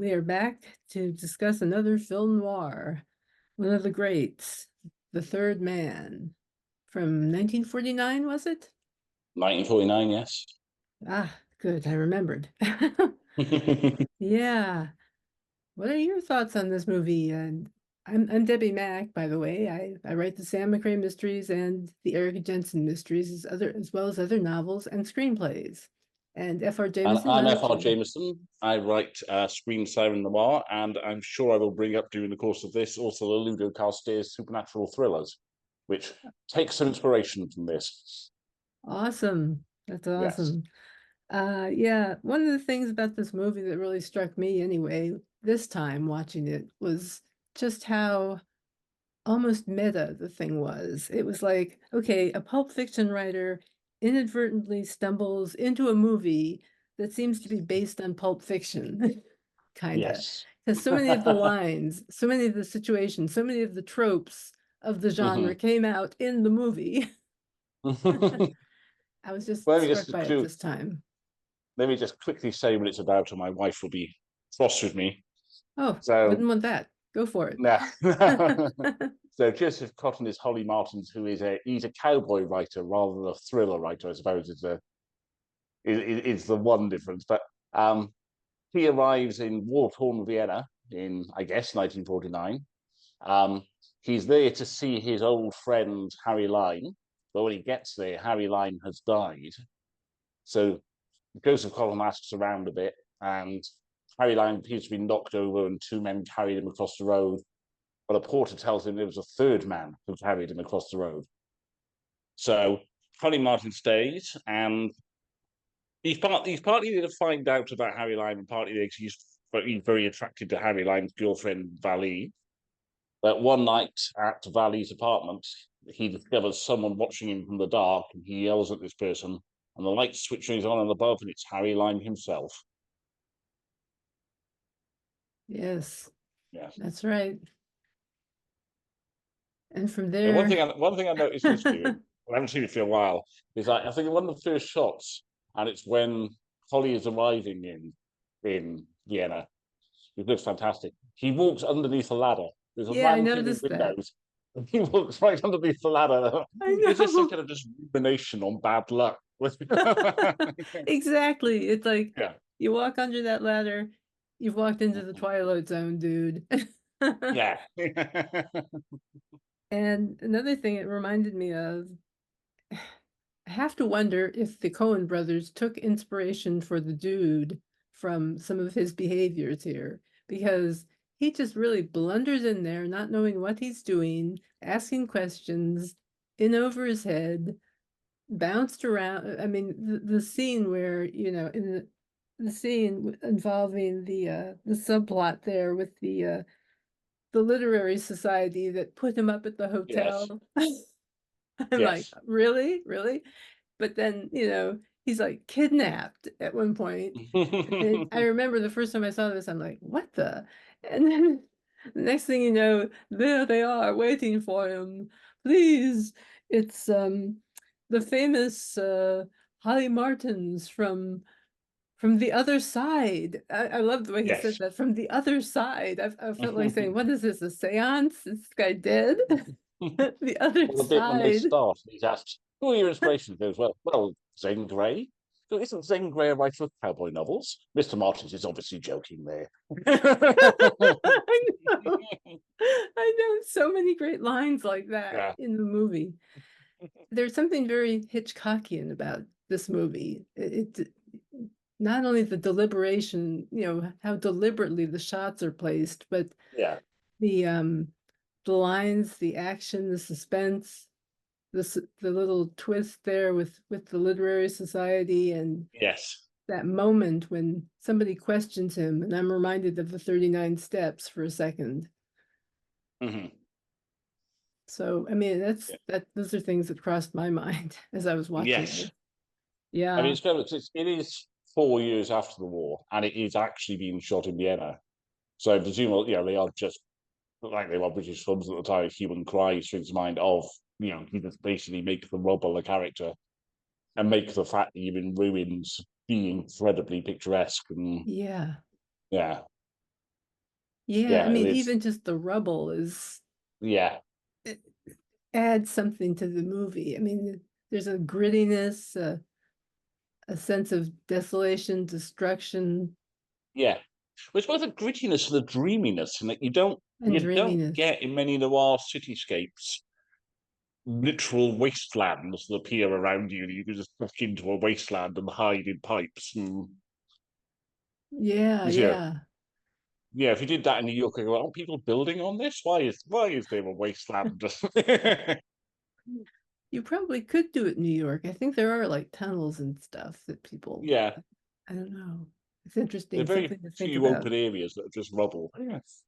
we are back to discuss another film noir, one of the greats, The Third Man, from 1949, was it? 1949, yes. Ah, good, I remembered. Yeah. What are your thoughts on this movie? And I'm Debbie Mack, by the way. I write the Sam McRae mysteries and the Eric Jensen mysteries, as well as other novels and screenplays. And F.R. And Jameson, I'm how about F.R. you? Jameson. I write Screen Siren Noir, and I'm sure I will bring up during the course of this also the Ludo Carstairs supernatural thrillers, which take some inspiration from this. Awesome. That's Yes. awesome. Yeah, one of the things about this movie that really struck me anyway, this time watching it, was just how almost meta the thing was. It was like, okay, a Pulp Fiction writer inadvertently stumbles into a movie that seems to be based on Pulp Fiction, kind of. Yes. Because so many of the lines, so many of the situations, so many of the tropes of the genre Mhm. came out in the movie. Well, I was just let me struck just by it this time. let me just quickly say what it's about, or my wife will be cross with me. Oh, So, wouldn't want that. Go for it. nah. So Joseph Cotton is Holly Martins, who is he's a cowboy writer rather than a thriller writer, I suppose is the one difference. But he arrives in war-torn Vienna in, I guess, 1949. Um, he's there to see his old friend Harry Lime, but when he gets there, Harry Lime has died. So Joseph Cotton asks around a bit, and Harry Lime appears to be knocked over, and two men carried him across the road. But a porter tells him there was a third man who carried him across the road. So Holly Martin stays, and he's partly there to find out about Harry Lime, and partly because he's very attracted to Harry Lime's girlfriend Valley. But one night at Valley's apartment, he discovers someone watching him from the dark, and he yells at this person, and the light switches on and above, and it's Harry Lime himself. Yes, Yeah. that's right. And from And one there, thing I noticed in this viewing, I haven't seen it for a while, is like I think one of the first shots, and it's when Holly is arriving in Vienna. It looks fantastic. He walks underneath a ladder. There's a yeah, I man cleaning noticed that. windows, and he walks right underneath the ladder. I Is this some know. kind of just rumination on bad luck? Exactly. It's like Yeah, you walk under that ladder, you've walked into the Twilight Zone, dude. yeah, And another thing it reminded me of, I have to wonder if the Coen brothers took inspiration for the dude from some of his behaviors here, because he just really blunders in there, not knowing what he's doing, asking questions in over his head, bounced around. I mean, the scene where, in the scene involving the subplot there with the literary society that put him up at the yes, hotel. I'm like, yes. really? Really? But then, he's like kidnapped at one point. And I remember the first time I saw this, I'm like, what the? And then the next thing you know, there they are waiting for him. Please, it's the famous Holly Martins from the other side. I love the way he said Yes. that, from the other side. I felt like saying, what is this, a seance? Is this guy dead? The other Well, the bit when they side. start, he's asked, "Who are your inspirations?" He goes, "Well, Zane Grey." So isn't Zane Grey a writer of cowboy novels? Mr. Martins is obviously joking there. I know. I know so many great lines like that Yeah. in the movie. There's something very Hitchcockian about this movie. It not only the deliberation, how deliberately the shots are placed, but Yeah. the um the lines, the action, the suspense, the little twist there with the literary society, and Yes. that moment when somebody questions him, and I'm reminded of the 39 steps for a second. Hmm. So, I mean, Yeah. those are things that crossed my mind as I was watching Yes. this. I mean, Yeah. it is 4 years after the war, and it is actually being shot in Vienna. So presumably, they are just like they were British films at the time. Human Cry springs to mind of, you just basically make the rubble a character and make the fact that you're in ruins be incredibly picturesque and Yeah. yeah. Yeah, I Yeah, mean, it's even just the rubble is yeah, it adds something to the movie. I mean, there's a grittiness, a sense of desolation, destruction, yeah. Well, it's both a grittiness and a dreaminess, and that and you don't dreaminess. get in many noir cityscapes literal wastelands that appear around you. You can just walk into a wasteland and hide in pipes. And Yeah, you know, yeah. yeah, if you did that in New York, I go, aren't people building on this? Why is there a wasteland? You probably could do it in New York. I think there are like tunnels and stuff that people, Yeah, I don't know. It's there are interesting, very something to think few about. open areas that are just rubble. Yes.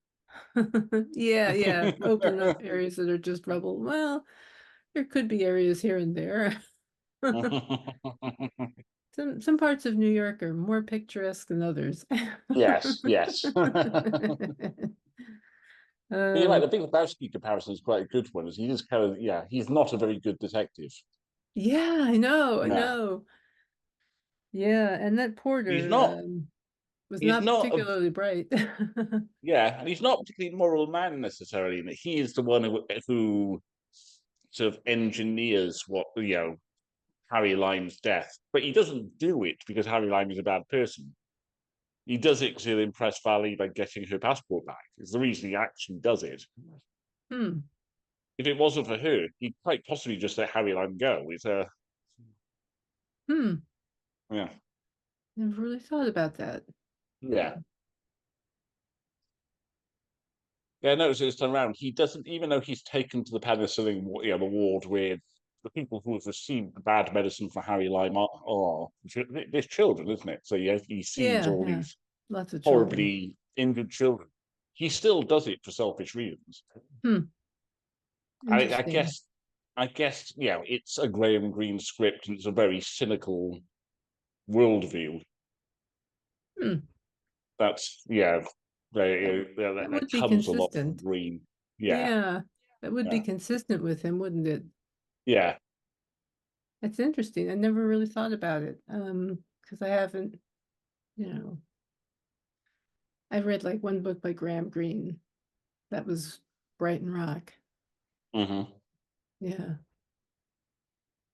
Yeah, yeah. Open up areas that are just rubble. Well, there could be areas here and there. Some parts of New York are more picturesque than others. Yes, yes. You're right. Uh, The Big Lebowski comparison is quite a good one. Is he is kind of yeah. He's not a very good detective. yeah, I know, I No, know. Yeah, and that he's Porter not. was He's not not a particularly bright. yeah, and he's not a particularly moral man necessarily. In that he is the one who sort of engineers what Harry Lime's death, but he doesn't do it because Harry Lime is a bad person. He does it to impress Valley by getting her passport back. It's the reason he actually does it. Hmm. If it wasn't for her, he'd quite possibly just let Harry Lime go. It's a Hmm. yeah, Never really thought about that. yeah. Yeah, notice this time around, he doesn't, even though he's taken to the penicillin, the ward with the people who have received the bad medicine for Harry Lime are there's children, isn't it? So yeah, he sees Yeah, all yeah. these Lots of children. horribly injured children. He still does it for selfish reasons. Hmm. And I Interesting. guess, it's a Graham Greene script and it's a very cynical worldview. Hmm. That's That, that, that that would be comes a lot from consistent. Greene. Yeah, Yeah, that would be yeah, consistent with him, wouldn't it? yeah. That's interesting. I never really thought about it. Because I haven't, you know, I've read like one book by Graham Greene. That was Brighton Rock. Hmm. Yeah.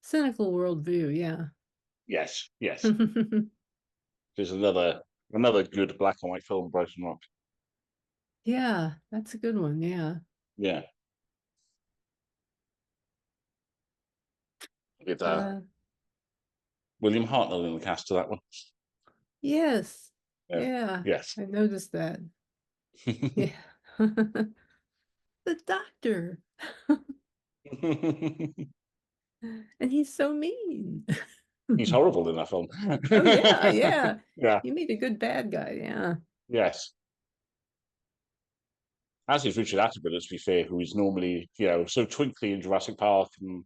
Cynical worldview, yeah. Yes, yes. There's another good black and white film, Brighton Rock. Yeah, that's a good one. Yeah. Yeah, with Uh, William Hartnell in the cast of that one. yes. Yeah, Yeah, yes. I noticed that. Yeah. The doctor. And he's so mean. He's horrible in that film. Oh yeah, yeah. Yeah, You made a good bad guy, yeah. yes. As is Richard Attenborough, to be fair, who is normally, so twinkly in Jurassic Park and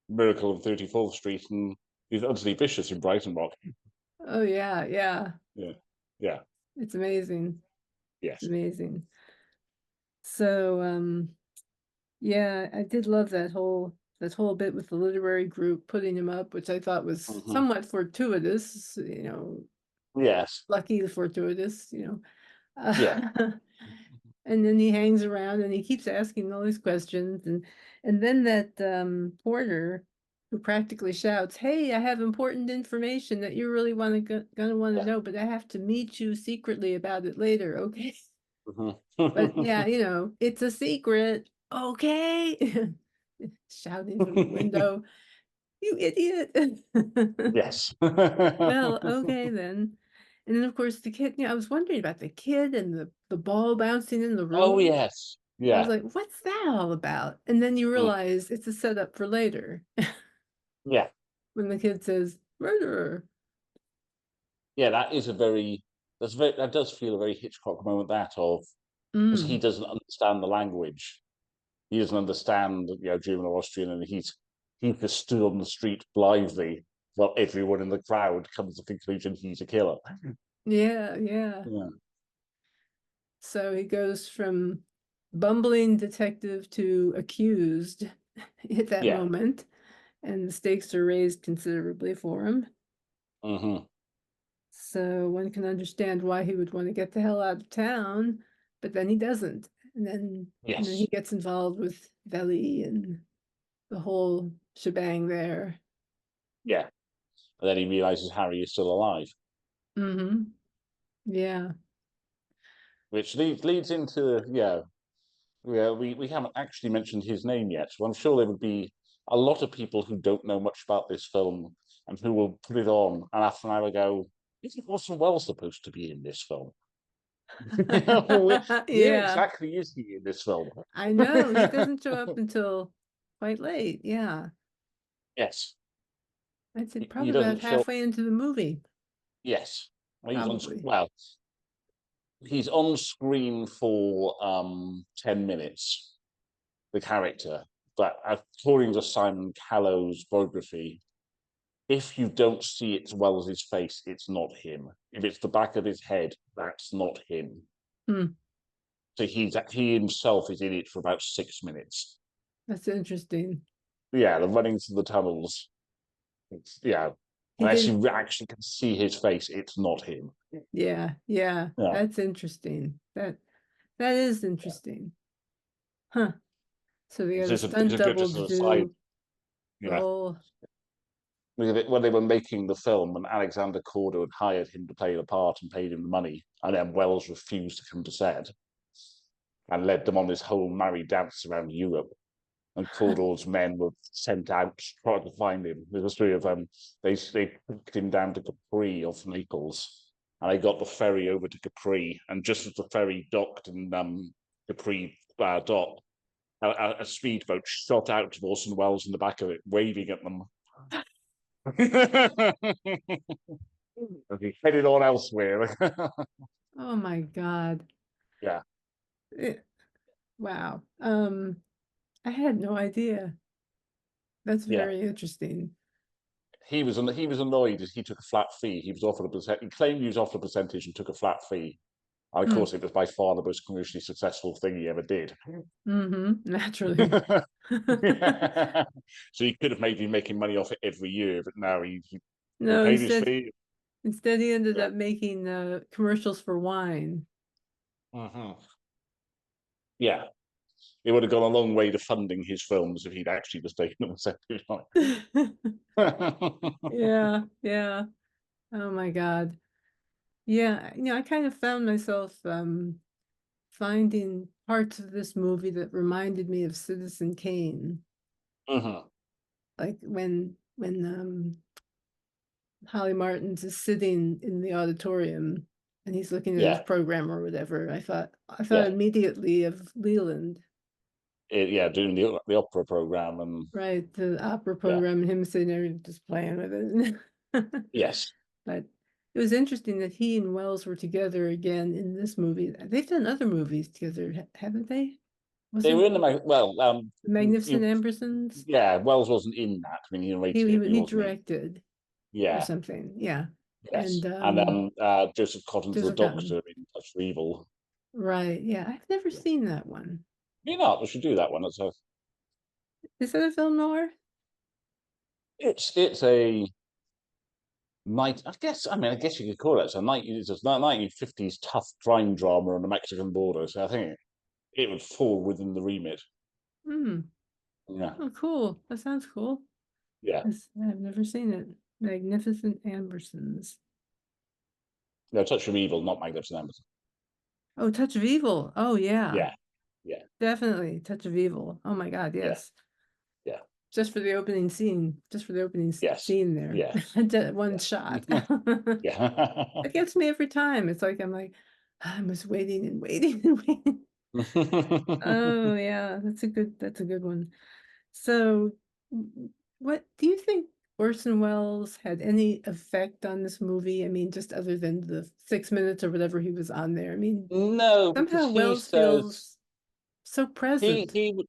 Miracle on 34th Street, and he's utterly vicious in Brighton Rock. Oh yeah, yeah. Yeah, yeah, It's amazing. It's yes. amazing. So yeah, I did love that whole bit with the literary group putting him up, which I thought was Hmm. somewhat fortuitous, Yes, lucky fortuitous. yeah, And then he hangs around and he keeps asking all these questions and then that porter who practically shouts, "Hey, I have important information that you really gonna want to yeah. know, but I have to meet you secretly about it later, okay?" Mhm. But yeah, it's a secret. Okay. Shouting from the window, "You idiot." Yes. Well, okay then. And then of course the kid, I was wondering about the kid and the ball bouncing in the Oh, room. yes. I was Yeah. like, what's that all about? And then you Mm. realize it's a setup for later Yeah. when the kid says, "Murderer." Yeah, that does feel a very Hitchcock moment, that of because he Mm. doesn't understand the language. He doesn't understand, German or Austrian, and he just stood on the street blithely while everyone in the crowd comes to the conclusion he's a killer. Yeah, yeah. Yeah. So he goes from bumbling detective to accused at that Yeah. moment, and the stakes are raised considerably for him. Hmm. So one can understand why he would want to get the hell out of town, but then he doesn't. And then he Yes. gets involved with Veli and the whole shebang there. Yeah. And then he realizes Harry is still alive, Mm-hmm. Yeah. which leads into yeah, we haven't actually mentioned his name yet. So I'm sure there would be a lot of people who don't know much about this film and who will put it on and after an hour go, isn't Orson Welles supposed to be in this film? Where Yeah. exactly is he in this film? I know. He doesn't show up until quite late. Yeah. Yes, I'd say he probably about doesn't show. halfway into the movie, Yes, he's on. probably. Well, he's on screen for 10 minutes. The character, but according to Simon Callow's biography, if you don't see it as well as his face, it's not him. If it's the back of his head, that's not him. Hmm. So he himself is in it for about 6 minutes. That's interesting. Yeah, the running through the tunnels. Yeah, He unless didn't. you actually can see his face, it's not him. Yeah. Yeah. Yeah, That's interesting. That is interesting. Huh. So they got a it's stunt a good double just to as a side. do the Yeah, whole. when they were making the film, and Alexander Corder had hired him to play the part and paid him the money, and then Wells refused to come to set and led them on this whole merry dance around Europe. And Cawdor's men were sent out to try to find him. There's a story of they took him down to Capri off Naples, and they got the ferry over to Capri. And just as the ferry docked in Capri dock, a speedboat shot out of Orson Welles in the back of it, waving at them. He headed on elsewhere. Oh my God. Yeah, Eh, wow. I had no idea. That's yeah. very interesting. He was annoyed as he took a flat fee. He was offered a percent. He claimed he was offered a percentage and took a flat fee. And of Hmm. course, it was by far the most commercially successful thing he ever did. Mm-hmm. Naturally. So he could have maybe been making money off it every year, but now he No, paid his instead fee. instead he ended Yeah. up making commercials for wine. Mhm. Yeah. It would have gone a long way to funding his films if he'd actually just taken a percentage on it. Yeah, yeah. Oh my God. Yeah, I kind of found myself finding parts of this movie that reminded me of Citizen Kane. Mhm. Like when Holly Martins is sitting in the auditorium and he's looking at his Yeah. program or whatever. I thought Yeah. immediately of Leland, Yeah. Doing the opera program and right? The opera yeah. program and him sitting there just playing with it. Yes. But it was interesting that he and Wells were together again in this movie. They've done other movies together, haven't they? They were Wasn't in the well. The Magnificent You, Ambersons? yeah. Wells wasn't in that. I mean, he He narrated it, he, but he he wasn't in. directed or Yeah. something. Yeah. Yes. And And Joseph Cotton's the Joseph Cotton. Doctor in Touch for Evil. Right. Yeah. I've never Yeah. seen that one. You know, we should do that one. Is that a film noir? It's a night. I guess. I mean, I guess you could call it. It's a 1950s tough crime drama on the Mexican border. So I think it would fall within the remit. Hmm. Yeah. Oh, cool. That sounds cool. Yeah. I've never seen it. Magnificent Ambersons. No, Touch of Evil, not Magnificent Amazon. Oh, Touch of Evil. Oh, yeah. Yeah. Yeah. Definitely. Touch of Evil. Oh my God, Yeah. yes. Yeah. Just for the opening scene. Just for the opening Yes. scene there. Yeah. One Yeah. shot. Yeah. It gets me every time. It's like I'm like, I'm just waiting and waiting and waiting. Oh yeah, that's a good one. So what do you think Orson Welles had any effect on this movie? I mean, just other than the 6 minutes or whatever he was on there. I mean, No, because somehow he Welles says feels so he present. he would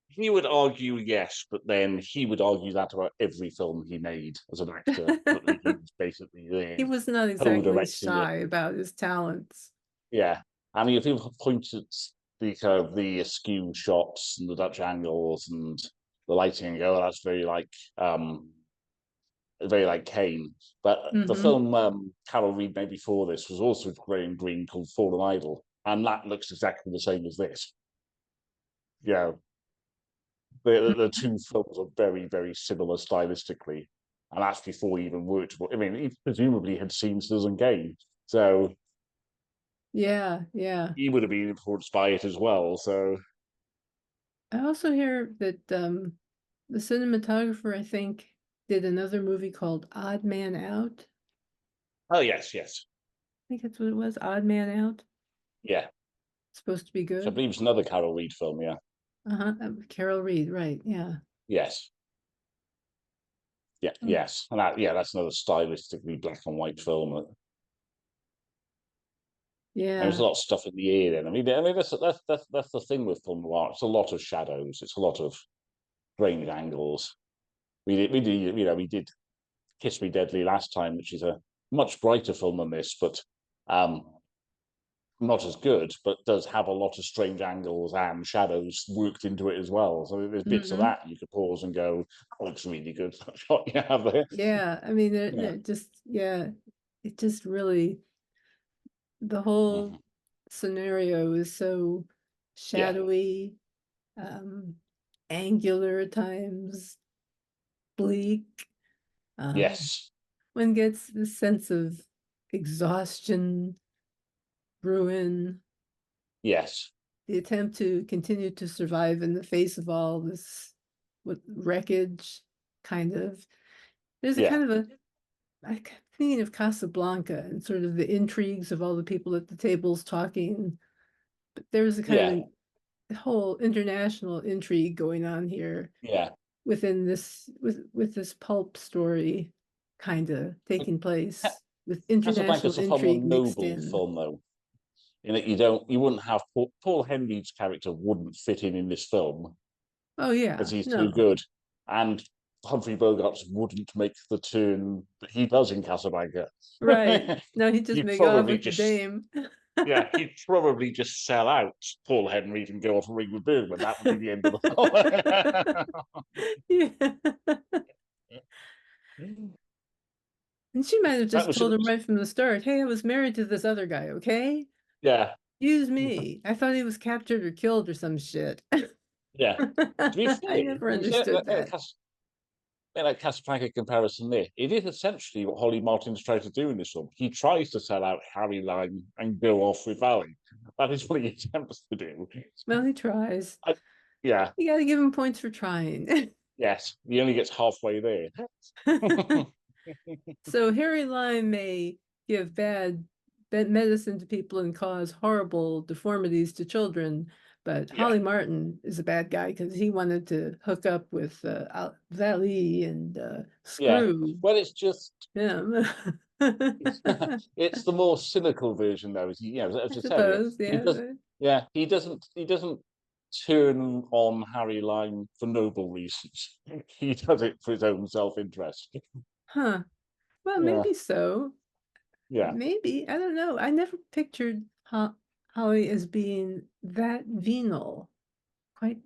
he would argue yes, but then he would argue that about every film he made as an actor, that he was basically He there was not exactly co-directing it. shy about his talents. Yeah, I mean, if people point at the kind of the askew shots and the Dutch angles and the lighting, go, oh, that's very like Kane. But the Mm-hmm. film Carol Reed made before this was also Graham Greene called Fallen Idol, and that looks exactly the same as this. You know, the two films are very, very similar stylistically, and that's before he even worked. I mean, he presumably had seen Citizen Kane, so Yeah, yeah. he would have been influenced by it as well. So, I also hear that the cinematographer, I think, did another movie called Odd Man Out. oh yes, yes, I think that's what it was, Odd Man Out. yeah. Supposed to be So I good. believe it's another Carol Reed film. Yeah, Uh-huh. Carol Reed, right? Yeah. yes, yeah, Oh, yes, and that's another stylistically black and white film. And there's a yeah. lot of stuff in the air. Then I mean, that's the thing with film noir. It's a lot of shadows. It's a lot of strange angles. We did Kiss Me Deadly last time, which is a much brighter film than this, but um, not as good, but does have a lot of strange angles and shadows worked into it as well. So there's bits of Hmm. that you could pause and go, "That looks really good." That shot you have there. Yeah. I mean, Yeah. they're just, yeah, it just really, the whole Hmm. scenario is so Yeah. shadowy, um, angular at times, bleak. Um, Yes. one gets this sense of exhaustion, ruin, Yes. the attempt to continue to survive in the face of all this wreckage, kind of. There's a Yeah. kind of a, I kept thinking of Casablanca and sort of the intrigues of all the people at the tables talking. But there was a kind Yeah. of a whole international intrigue going on here Yeah. within this with this pulp story kind of taking place with international Casablanca's a far more intrigue mixed noble in. film, though. In that you wouldn't have Paul Henreid's character wouldn't fit in this film Oh because yeah, he's too no, good, and Humphrey Bogart wouldn't make the turn that he does in Casablanca. right. No, he just He'd make off probably with the just dame. yeah, he'd probably just sell out Paul Henreid and go off and ring with Bergman. That would be the end of the Yeah. film. And she might have That just was told him right from the start, hey, I was married to this other guy, okay? yeah, Use me. I thought he was captured or killed or some shit. yeah. To be I fair, never you say understood that. that Casablanca comparison there, it is essentially what Holly Martin's trying to do in this film. He tries to sell out Harry Lime and go off with Valley. That is what he attempts to do. Well, he tries. I, yeah, You gotta give him points for trying. yes, he only gets halfway there. So Harry Lime may give bad medicine to people and cause horrible deformities to children, but Yeah, Holly Martin is a bad guy because he wanted to hook up with Valley and yeah. screw Well, it's just him. it's the more cynical version, though. As as I I said, suppose, he yeah. does. Yeah, he doesn't turn on Harry Lime for noble reasons. He does it for his own self-interest. Huh. Well, Yeah, maybe so. yeah, Maybe. I don't know. I never pictured Holly as being that venal. Quite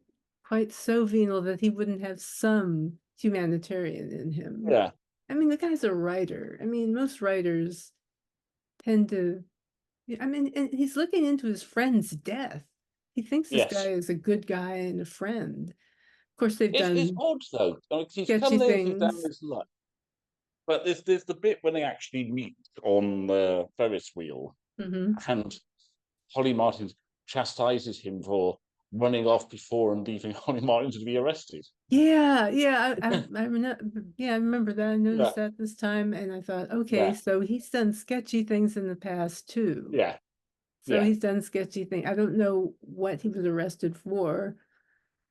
quite so venal that he wouldn't have some humanitarian in him. yeah, I mean, the guy's a writer. I mean, most writers tend to, I mean, and he's looking into his friend's death. He thinks this guy yes. is a good guy and a friend. Of course, they've It's done odd though. Like, he's sketchy come there, he's down things. his luck, but there's the bit when they actually meet on the Ferris wheel, Hmm. and Holly Martin chastises him for running off before and leaving Holly Martin to be arrested. Yeah, yeah, I remember, yeah, I remember that. I Yeah, noticed that this time, and I thought, okay, yeah, so he's done sketchy things in the past too. yeah, So yeah, he's done sketchy things. I don't know what he was arrested for.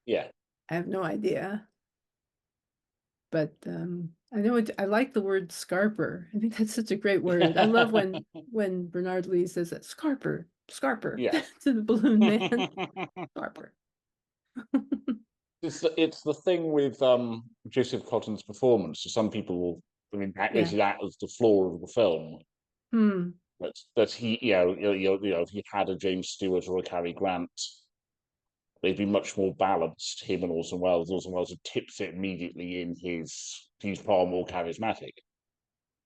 yeah. I have no idea. But I know I like the word scarper. I think that's such a great word. I love when Bernard Lee says that scarper, scarper Yes. to the balloon man. Scarper. It's the thing with Joseph Cotton's performance. So some people will, I mean, Yeah. that as the flaw of the film. Hmm. That he, if he had a James Stewart or a Cary Grant, they'd be much more balanced. Him and Orson Welles. Orson Welles tips it immediately in his. He's far more charismatic.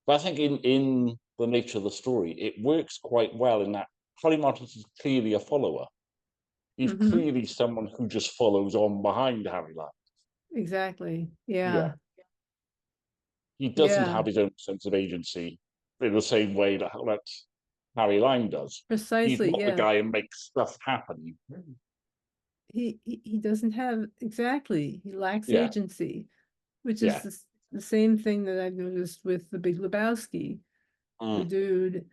But I think in the nature of the story, it works quite well in that Holly Martins is clearly a follower. He's Mhm. clearly someone who just follows on behind Harry Lang. Exactly. Yeah. Yeah. He doesn't Yeah. have his own sense of agency in the same way that Harry Lang does. He's Precisely, not the yeah. guy who makes stuff happen. He doesn't have exactly. He lacks Yeah, agency, which is yeah. the same thing that I've noticed with The Big Lebowski. The Mm, dude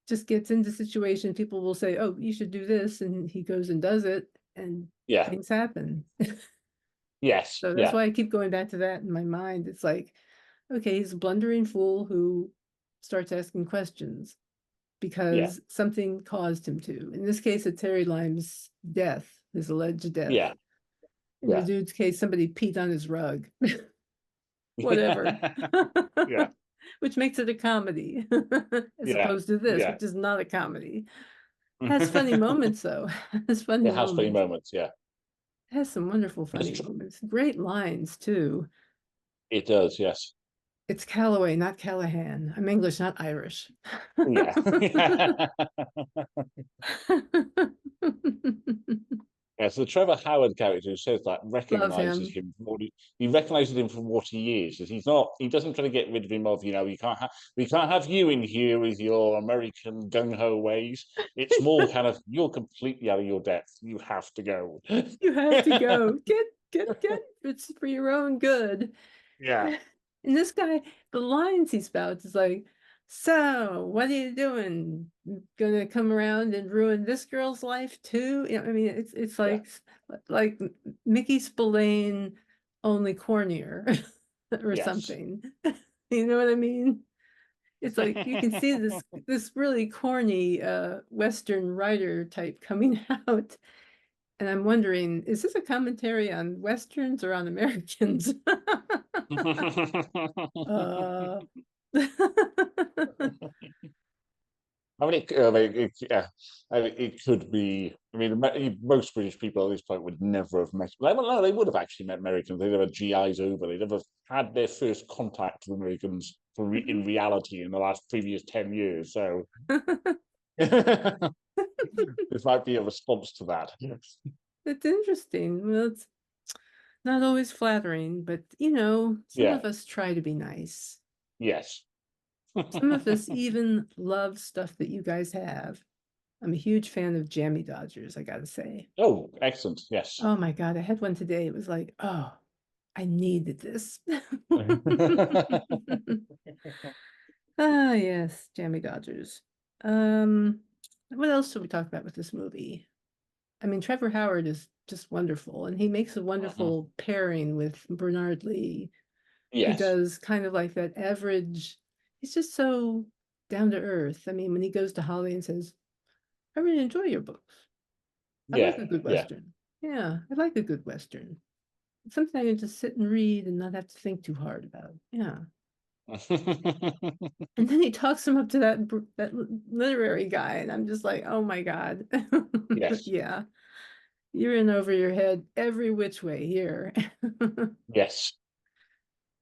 just gets into situation, people will say, "Oh, you should do this," and he goes and does it, and yeah. things happen. Yes, So that's yeah, why I keep going back to that in my mind. It's like, okay, he's a blundering fool who starts asking questions yeah, because something caused him to. In this case, it's Terry Lime's death, his alleged death. yeah, In the yeah. dude's case, somebody peed on his rug. Whatever. Yeah, Which makes it a comedy, as yeah, opposed to this, yeah. which is not a comedy. Has funny It moments, though. Has funny has funny moments. moments, yeah. Has some wonderful It's funny true. moments. Great lines, too. It does, yes. It's Calloway, not Callahan. I'm English, not Irish. Yeah. Yeah, so the Trevor Howard character who says that Love recognizes him. him for he recognizes him for what he is. That he's not, he doesn't try to get rid of him of, we can't have you in here with your American gung-ho ways. It's more kind of, you're completely out of your depth. You have to go. You have to go. Get. It's for your own good. Yeah, And this guy, the lines he spouts is like, so what are you doing? Gonna come around and ruin this girl's life too? You know, I mean, it's yeah. like Mickey Spillane, only cornier or Yes. something. You know what I mean? It's like you can see this really corny Western writer type coming out. And I'm wondering, is this a commentary on Westerns or on Americans? Uh, Yeah, it could be. I mean, most British people at this point would never have met. Well, no, they would have actually met Americans. They'd have had GIs over. They'd have had their first contact with Americans in reality in the last previous 10 years. So this might be a response to that. Yes. it's interesting. Well, it's not always flattering, but some Yeah. of us try to be nice. Yes. Some of us even love stuff that you guys have. I'm a huge fan of Jammy Dodgers, I gotta say. Oh, excellent. Yes. Oh my God, I had one today. It was like, oh, I needed this. Ah, yes, Jammy Dodgers. Um, what else should we talk about with this movie? I mean, Trevor Howard is just wonderful, and he makes a Mhm. wonderful pairing with Bernard Lee, who Yes. does kind of like that average. He's just so down to earth. I mean, when he goes to Holly and says, "I really enjoy your books. I like Yeah. a good Yeah. Western. Yeah, I like a good Western. It's something I can just sit and read and not have to think too hard about." Yeah. And then he talks him up to that literary guy, and I'm just like, oh my God. Yes. Yeah, you're in over your head every which way here. Yes.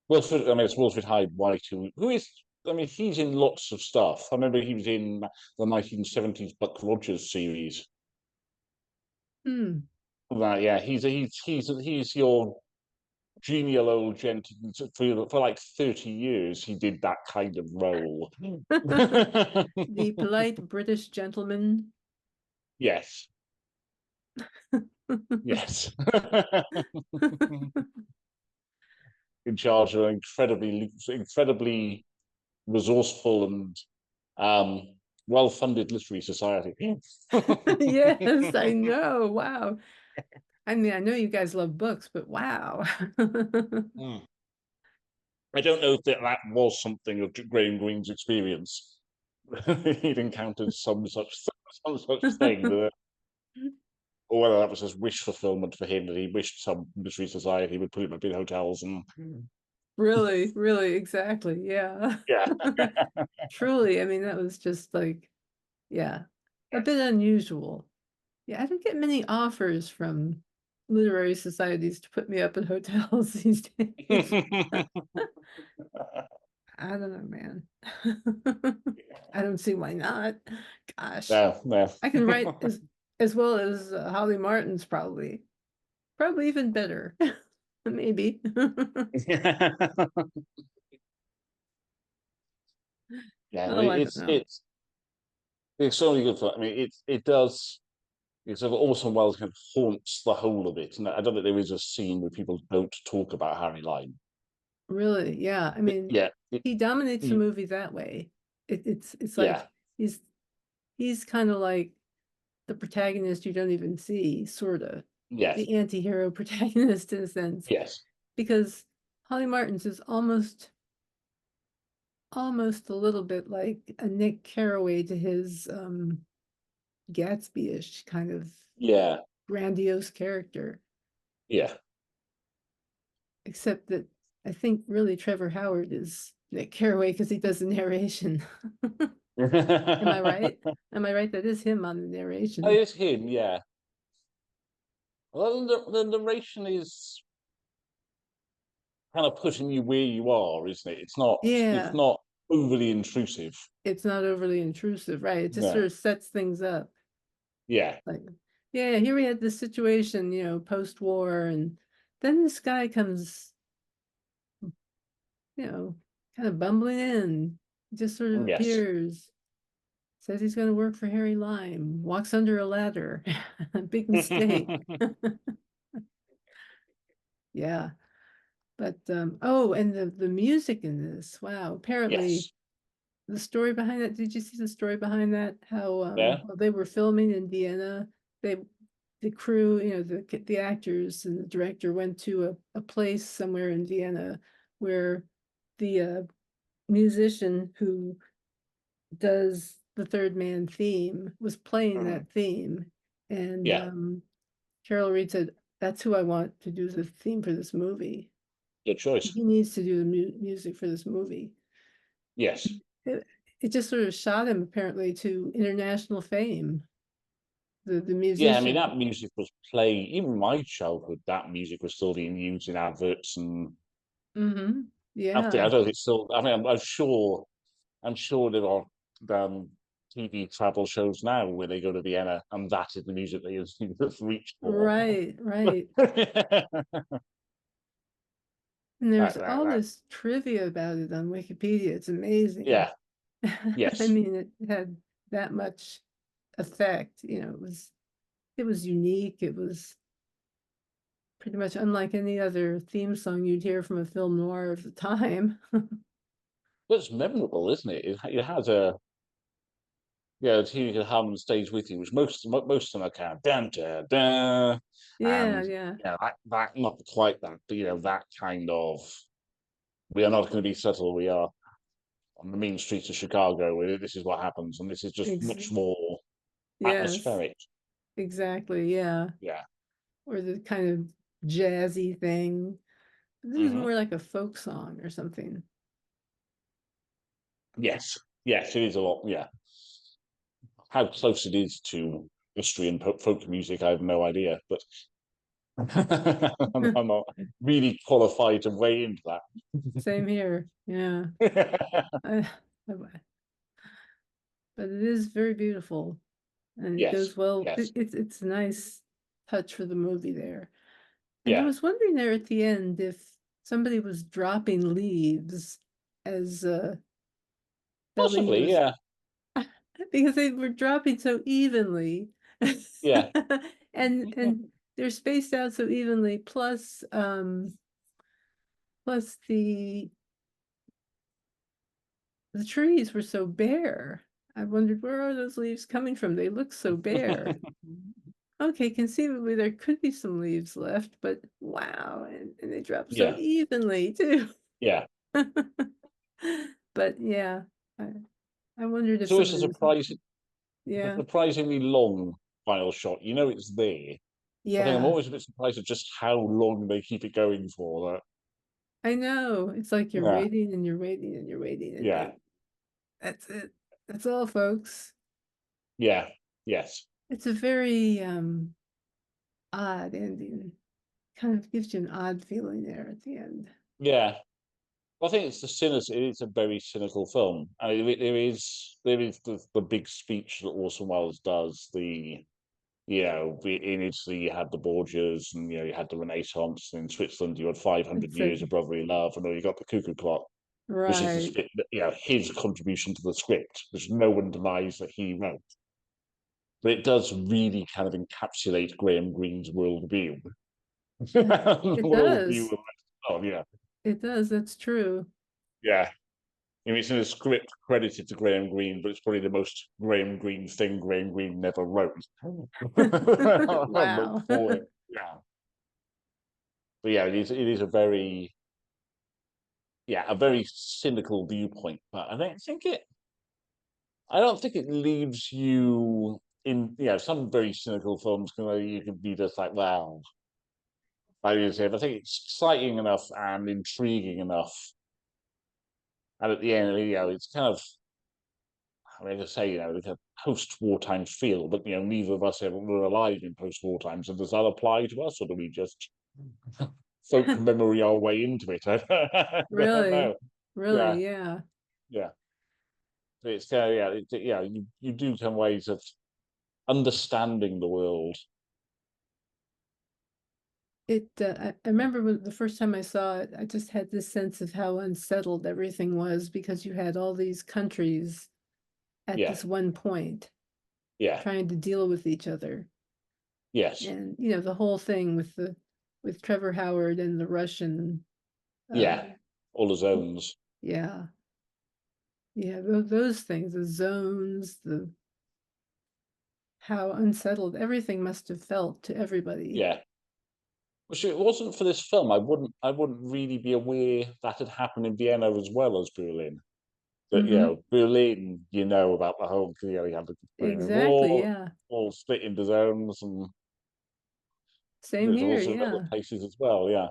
Wilfred, I mean, it's Wilfred Hyde White, who is, I mean, he's in lots of stuff. I remember he was in the 1970s Buck Rogers series. Hmm. Right, yeah, he's your genial old gent. For like 30 years, he did that kind of role. The polite British gentleman. Yes, yes. In charge of an incredibly resourceful and um, well-funded literary society. Yes, I know. Wow. I mean, I know you guys love books, but wow. Mm. I don't know if that was something of Graham Greene's experience. He'd encountered some such thing, or whether that was his wish fulfillment for him that he wished some literary society would put him up in hotels and Really, really, exactly. Yeah. yeah, Truly, I mean, that was just like, yeah, a bit unusual. Yeah, I don't get many offers from literary societies to put me up in hotels these days. I don't know, man. I don't see why not. Gosh, No, no. I can write as well as Holly Martin's probably even better. Maybe. Yeah, Oh, I don't know. it's so good for. I mean, it does. It's sort of Orson Welles kind of haunts the whole of it, and I don't think there is a scene where people don't talk about Harry Lime. Really, yeah. I mean, Yeah, he dominates the he- movie that way. It's yeah, like he's he's kind of like the protagonist you don't even see, sort of yes, the anti-hero protagonist in a sense, yes, because Holly Martin's is almost a little bit like a Nick Carraway to his Gatsby-ish kind of yeah, grandiose character, yeah. except that I think really Trevor Howard is Nick Carraway because he does the narration. Am I right? Am I right? That is him on the Oh, narration. it's him, yeah. Well, the narration is kind of putting you where you are, isn't it? It's Yeah, not overly intrusive. it's not overly intrusive, right? It just sort No, of sets things up. yeah, Like, yeah, here we had this situation, post-war, and then this guy comes, kind of bumbling in, just sort of yes. appears, says he's going to work for Harry Lime, walks under a ladder. Big mistake. Yeah. But oh, and the music in this, wow, apparently Yes, the story behind that, did you see the story behind that? How yeah, while they were filming in Vienna, they the crew, the actors and the director went to a place somewhere in Vienna where the musician who does the Third Man theme was playing mhm, that theme. And yeah. Carol Reed said, "That's who I want to do the theme for this movie. Good choice. He needs to do the music for this movie." Yes. It, it just sort of shot him apparently to international fame. The Yeah, I mean musician. that music was playing even my childhood. That music was still being used in adverts, and Mm-hmm. I Yeah, don't think it's still. I mean, I'm sure. I'm sure there are TV travel shows now where they go to Vienna, and that is the music they have reached for. right, right. that, And there's all that, this trivia about it on Wikipedia. It's amazing. yeah, I yes, mean, it had that much effect. It was unique. It was pretty much unlike any other theme song you'd hear from a film noir of the time. but it's memorable, isn't it? It has a yeah, it's you can hum and stays with you, which most of them are kind of dun dun dun, Yeah, and yeah, that not quite that, but that kind of we are not going to be subtle. We are on the mean streets of Chicago. Where this is what happens, and this is just ex much more yes, atmospheric. exactly. Yeah. Yeah. Or the kind of jazzy thing. This is Hmm. more like a folk song or something. Yes. Yes, it is a lot. Yeah. How close it is to history and folk music, I have no idea, but I'm not really qualified to weigh into Same here. Yeah. that. I, but it is very beautiful and it Yes. goes well. Yes. It's a nice touch for the movie there. And I Yeah. was wondering there at the end if somebody was dropping leaves as Belly Possibly. was Yeah. because they were dropping so evenly. Yeah. And they're spaced out so evenly, plus the trees were so bare. I wondered where are those leaves coming from? They look so bare. Okay, conceivably there could be some leaves left, but wow, and they drop so Yeah. evenly too. Yeah. But yeah, I, I wondered if It's always somebody was, a yeah, surprisingly long final shot. You know it's there. I think I'm yeah, always a bit surprised at just how long they keep it going for. I know. It's like you're Yeah. waiting and you're waiting and you're waiting, and Yeah. then that's it. That's all, folks. Yeah. Yes. It's a very odd ending. Kind of gives you an odd feeling there at the end. Yeah. I think it's it's a very cynical film. I mean, there is the big speech that Orson Welles does. In Italy you had the Borgias, and you had the Renaissance. And in Switzerland you had 500 It's a, years of brotherly love, and then you got the cuckoo clock, which is right. his contribution to the script, which no one denies that he wrote. But it does really kind of encapsulate Graham Greene's worldview. The It worldview does. of oh yeah, It does. That's true. yeah. I mean, it's in a script credited to Graham Greene, but it's probably the most Graham Greene thing Graham Greene never wrote. Wrote Wow. for it. Yeah. But yeah, it is a very cynical viewpoint. But I don't think it leaves you in, some very cynical films you can be just like, wow. I think it's exciting enough and intriguing enough. And at the end, it's kind of, I mean, I say, like a post-wartime feel, but neither of us ever were alive in post-wartime. So does that apply to us, or do we just folk memory our way into it? I don't Really? know. Yeah, Really? Yeah. yeah. It's you do some ways of understanding the world. I remember the first time I saw it, I just had this sense of how unsettled everything was because you had all these countries at Yeah, this one point yeah, trying to deal with each other. yes, And, the whole thing with Trevor Howard and the Russian, uh, yeah. All the zones. yeah, yeah, those things, the zones, the how unsettled everything must have felt to everybody. Yeah. Which it wasn't for this film, I wouldn't really be aware that had happened in Vienna as well as Berlin. But Hmm. Berlin, about the whole, you had the Berlin Exactly, Wall, yeah. all split into zones, and Same there's here, also other yeah. places as well. Yeah,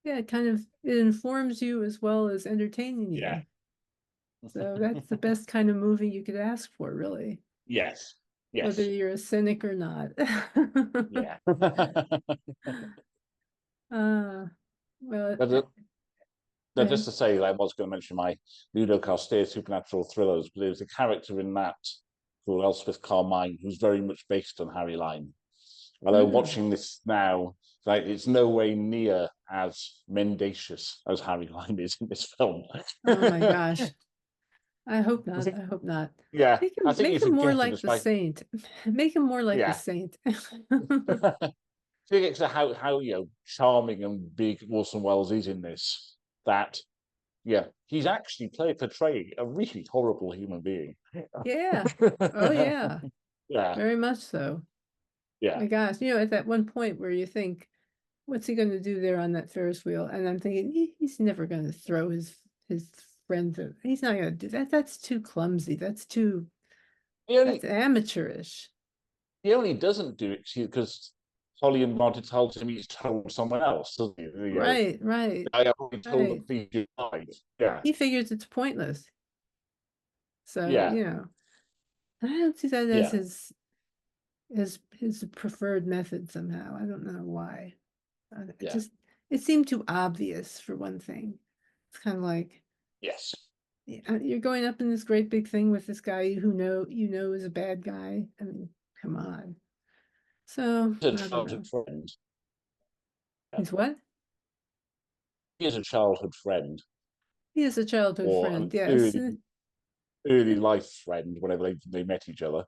Yeah, it informs you as well as entertaining yeah, you. So that's the best kind of movie you could ask for, really, yes, whether yes, you're a cynic or not. yeah. Uh, well, But go just ahead. to say, I was going to mention my Ludo Castillo supernatural thrillers, but there's a character in that called Elspeth Carmine who's very much based on Harry Lime. Although Mm. watching this now, like it's no way near as mendacious as Harry Lime is in this film. Oh my gosh. I hope I not. think, I hope not. yeah, Make I him think make you him more forget it like just the by, saint. Make him more like the yeah. saint. I think it's how charming and big Orson Welles is in this. That he's actually portraying a really horrible human being. Yeah. Oh yeah. Yeah, Very much so. yeah, My gosh, at that one point where you think, what's he going to do there on that Ferris wheel? And I'm thinking, he's never going to throw his friend. He's not going to do that. That's too clumsy. he That's only amateurish. he only doesn't do it because Holly and Martin told him he's told someone else, doesn't he? Right, right, I already told the right. police you lied. Yeah, He figures it's pointless. So, yeah, I don't see that as yeah, his preferred method somehow. I don't know why. It yeah, just it seemed too obvious for one thing. It's kind of like, yes. yeah, you're going up in this great big thing with this guy who is a bad guy. I mean, come on. So He's a I don't childhood know. friend. Yeah. He's what? He is a childhood friend He is a childhood or friend. an Yes, early life friend whenever they met each other.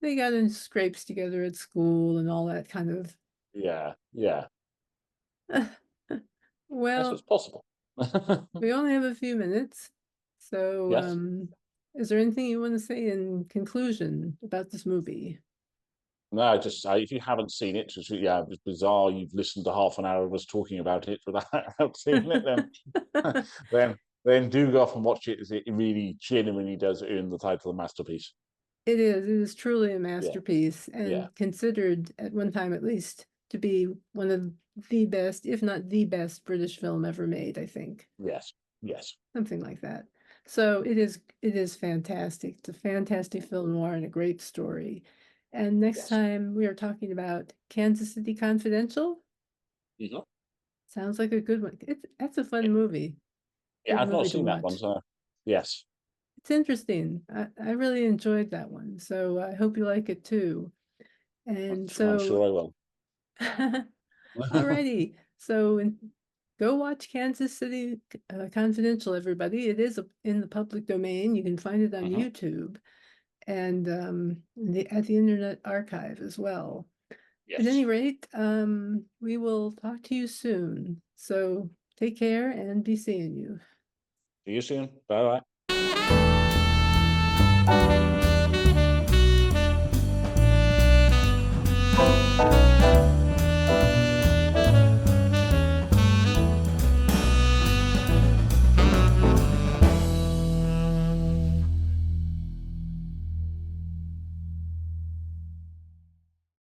they got in scrapes together at school and all that kind of. Yeah, yeah. Yes, it's Well, possible. we only have a few minutes, so Yes. is there anything you want to say in conclusion about this movie? No, if you haven't seen it, it's bizarre. You've listened to half an hour of us talking about it without seeing it. Then then do go off and watch it. As it really genuinely does earn the title of masterpiece. It is truly a Yeah, masterpiece yeah, and considered at one time at least to be one of the best, if not the best British film ever made, I think. yes, yes, Something like that. So it is fantastic. It's a fantastic film noir and a great story. And next yes. time we are talking about Kansas City Confidential. Mhm. Sounds like a good one. That's a fun movie. Yeah, Good I've not movie to seen that one, watch. so yes, It's interesting. I really enjoyed that one, so I hope you like it too. And I'm so, sure I will. alrighty. So go watch Kansas City Confidential, everybody. It is in the public domain. You can find it on Mhm. YouTube and at the Internet Archive as well. At any Yes. rate, we will talk to you soon. So take care and be seeing you. See you soon. Bye bye.